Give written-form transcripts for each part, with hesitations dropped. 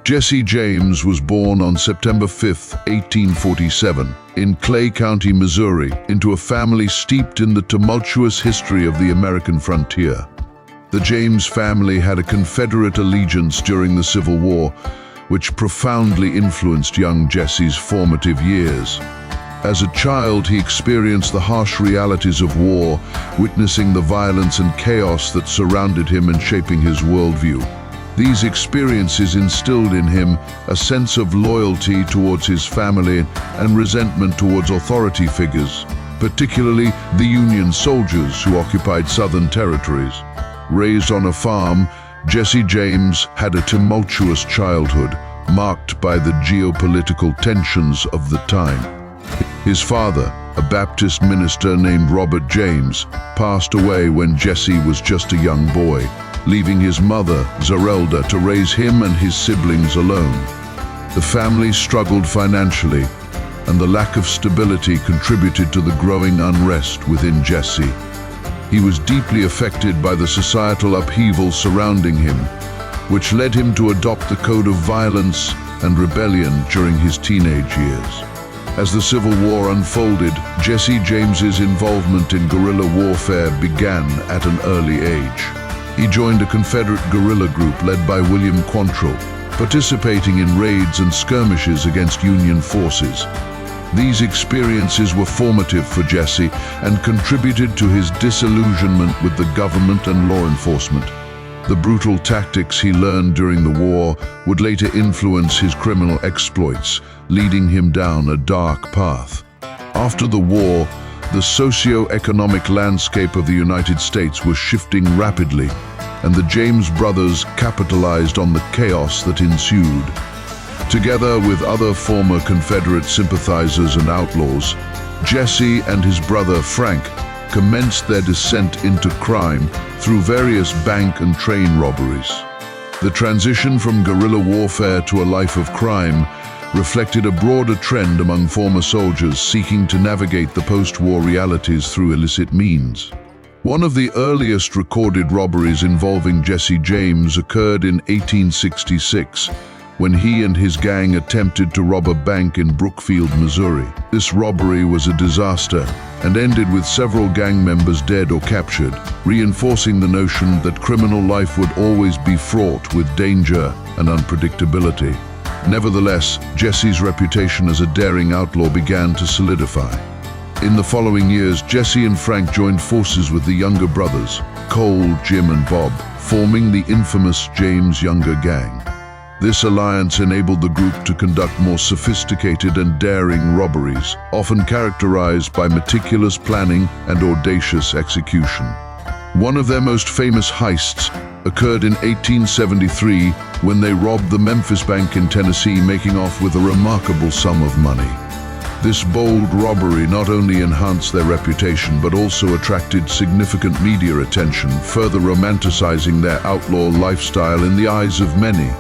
Jesse James was born on September 5, 1847, in Clay County, Missouri, into a family steeped in the tumultuous history of the American frontier. The James family had a Confederate allegiance during the Civil War, which profoundly influenced young Jesse's formative years. As a child, he experienced the harsh realities of war, witnessing the violence and chaos that surrounded him and shaping his worldview. These experiences instilled in him a sense of loyalty towards his family and resentment towards authority figures, particularly the Union soldiers who occupied southern territories. Raised on a farm, Jesse James had a tumultuous childhood, marked by the geopolitical tensions of the time. His father, a Baptist minister named Robert James, passed away when Jesse was just a young boy, leaving his mother, Zerelda, to raise him and his siblings alone. The family struggled financially, and the lack of stability contributed to the growing unrest within Jesse. He was deeply affected by the societal upheaval surrounding him, which led him to adopt the code of violence and rebellion during his teenage years. As the Civil War unfolded, Jesse James's involvement in guerrilla warfare began at an early age. He joined a Confederate guerrilla group led by William Quantrill, participating in raids and skirmishes against Union forces. These experiences were formative for Jesse and contributed to his disillusionment with the government and law enforcement. The brutal tactics he learned during the war would later influence his criminal exploits, leading him down a dark path. After the war, the socio-economic landscape of the United States was shifting rapidly, and the James brothers capitalized on the chaos that ensued. Together with other former Confederate sympathizers and outlaws, Jesse and his brother Frank commenced their descent into crime through various bank and train robberies. The transition from guerrilla warfare to a life of crime reflected a broader trend among former soldiers seeking to navigate the post-war realities through illicit means. One of the earliest recorded robberies involving Jesse James occurred in 1866, when he and his gang attempted to rob a bank in Brookfield, Missouri. This robbery was a disaster and ended with several gang members dead or captured, reinforcing the notion that criminal life would always be fraught with danger and unpredictability. Nevertheless, Jesse's reputation as a daring outlaw began to solidify. In the following years, Jesse and Frank joined forces with the younger brothers, Cole, Jim, and Bob, forming the infamous James Younger Gang. This alliance enabled the group to conduct more sophisticated and daring robberies, often characterized by meticulous planning and audacious execution. One of their most famous heists occurred in 1873 when they robbed the Memphis Bank in Tennessee, making off with a remarkable sum of money. This bold robbery not only enhanced their reputation but also attracted significant media attention, further romanticizing their outlaw lifestyle in the eyes of many.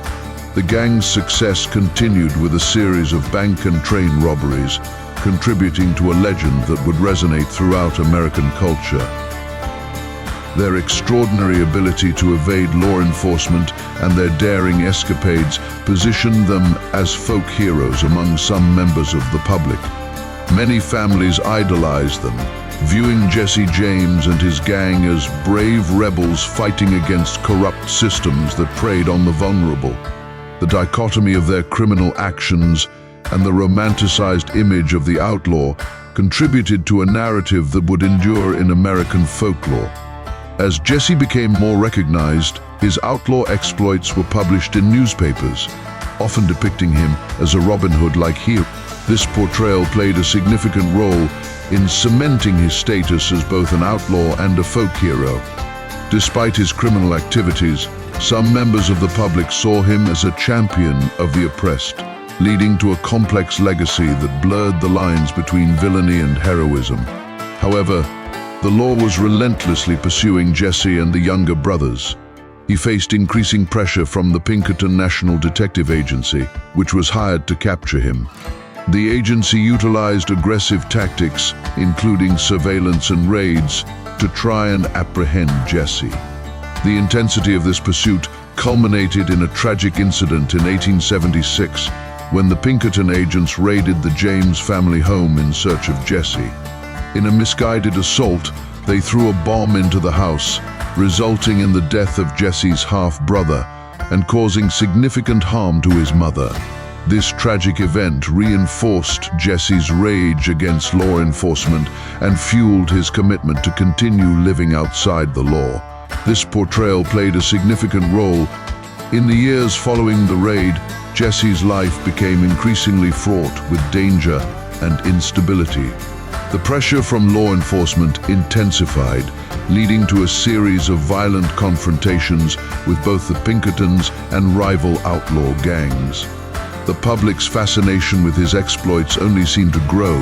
The gang's success continued with a series of bank and train robberies, contributing to a legend that would resonate throughout American culture. Their extraordinary ability to evade law enforcement and their daring escapades positioned them as folk heroes among some members of the public. Many families idolized them, viewing Jesse James and his gang as brave rebels fighting against corrupt systems that preyed on the vulnerable. The dichotomy of their criminal actions and the romanticized image of the outlaw contributed to a narrative that would endure in American folklore. As Jesse became more recognized, his outlaw exploits were published in newspapers, often depicting him as a Robin Hood-like hero. This portrayal played a significant role in cementing his status as both an outlaw and a folk hero. Despite his criminal activities, some members of the public saw him as a champion of the oppressed, leading to a complex legacy that blurred the lines between villainy and heroism. However, the law was relentlessly pursuing Jesse and the younger brothers. He faced increasing pressure from the Pinkerton National Detective Agency, which was hired to capture him. The agency utilized aggressive tactics, including surveillance and raids, to try and apprehend Jesse. The intensity of this pursuit culminated in a tragic incident in 1876 when the Pinkerton agents raided the James family home in search of Jesse. In a misguided assault, they threw a bomb into the house, resulting in the death of Jesse's half-brother and causing significant harm to his mother. This tragic event reinforced Jesse's rage against law enforcement and fueled his commitment to continue living outside the law. This portrayal played a significant role. In the years following the raid, Jesse's life became increasingly fraught with danger and instability. The pressure from law enforcement intensified, leading to a series of violent confrontations with both the Pinkertons and rival outlaw gangs. The public's fascination with his exploits only seemed to grow,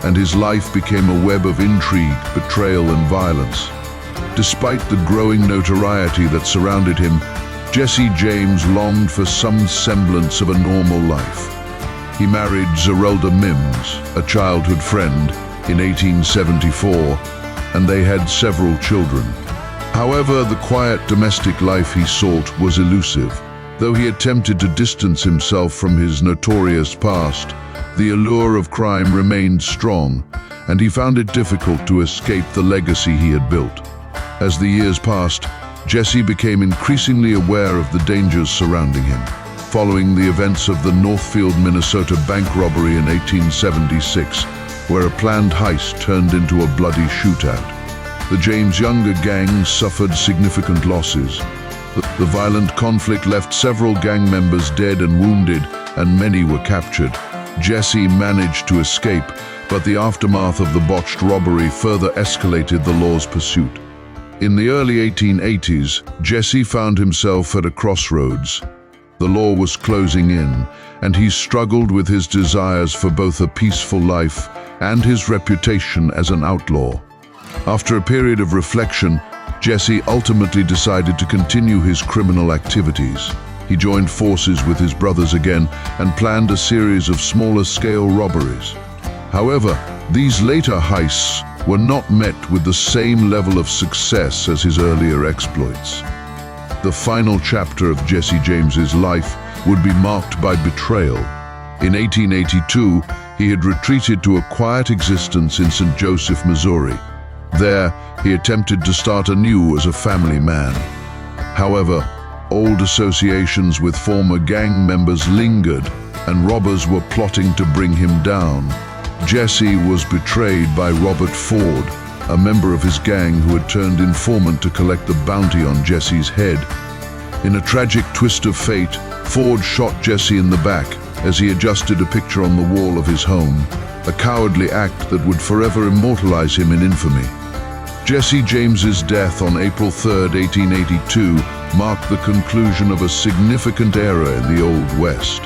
and his life became a web of intrigue, betrayal, and violence. Despite the growing notoriety that surrounded him, Jesse James longed for some semblance of a normal life. He married Zerelda Mims, a childhood friend, in 1874, and they had several children. However, the quiet domestic life he sought was elusive. Though he attempted to distance himself from his notorious past, the allure of crime remained strong, and he found it difficult to escape the legacy he had built. As the years passed, Jesse became increasingly aware of the dangers surrounding him. Following the events of the Northfield, Minnesota bank robbery in 1876, where a planned heist turned into a bloody shootout, the James Younger gang suffered significant losses. The violent conflict left several gang members dead and wounded, and many were captured. Jesse managed to escape, but the aftermath of the botched robbery further escalated the law's pursuit. In the early 1880s, Jesse found himself at a crossroads. The law was closing in, and he struggled with his desires for both a peaceful life and his reputation as an outlaw. After a period of reflection, Jesse ultimately decided to continue his criminal activities. He joined forces with his brothers again and planned a series of smaller-scale robberies. However, these later heists were not met with the same level of success as his earlier exploits. The final chapter of Jesse James's life would be marked by betrayal. In 1882, he had retreated to a quiet existence in St. Joseph, Missouri. There, he attempted to start anew as a family man. However, old associations with former gang members lingered, and robbers were plotting to bring him down. Jesse was betrayed by Robert Ford, a member of his gang who had turned informant to collect the bounty on Jesse's head. In a tragic twist of fate, Ford shot Jesse in the back as he adjusted a picture on the wall of his home, a cowardly act that would forever immortalize him in infamy. Jesse James's death on April 3, 1882, marked the conclusion of a significant era in the Old West.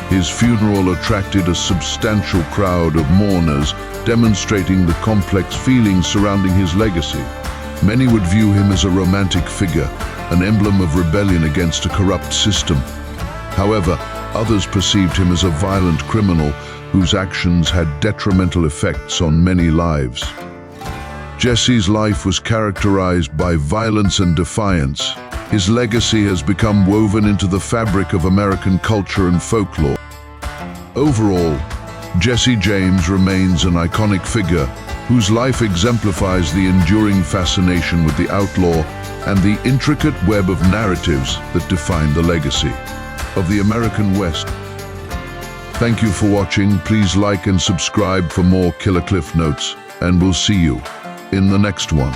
His funeral attracted a substantial crowd of mourners, demonstrating the complex feelings surrounding his legacy. Many would view him as a romantic figure, an emblem of rebellion against a corrupt system. However, others perceived him as a violent criminal whose actions had detrimental effects on many lives. Jesse's life was characterized by violence and defiance. His legacy has become woven into the fabric of American culture and folklore. Overall, Jesse James remains an iconic figure whose life exemplifies the enduring fascination with the outlaw and the intricate web of narratives that define the legacy of the American West. Thank you for watching. Please like and subscribe for more Killer Cliff Notes, and we'll see you in the next one.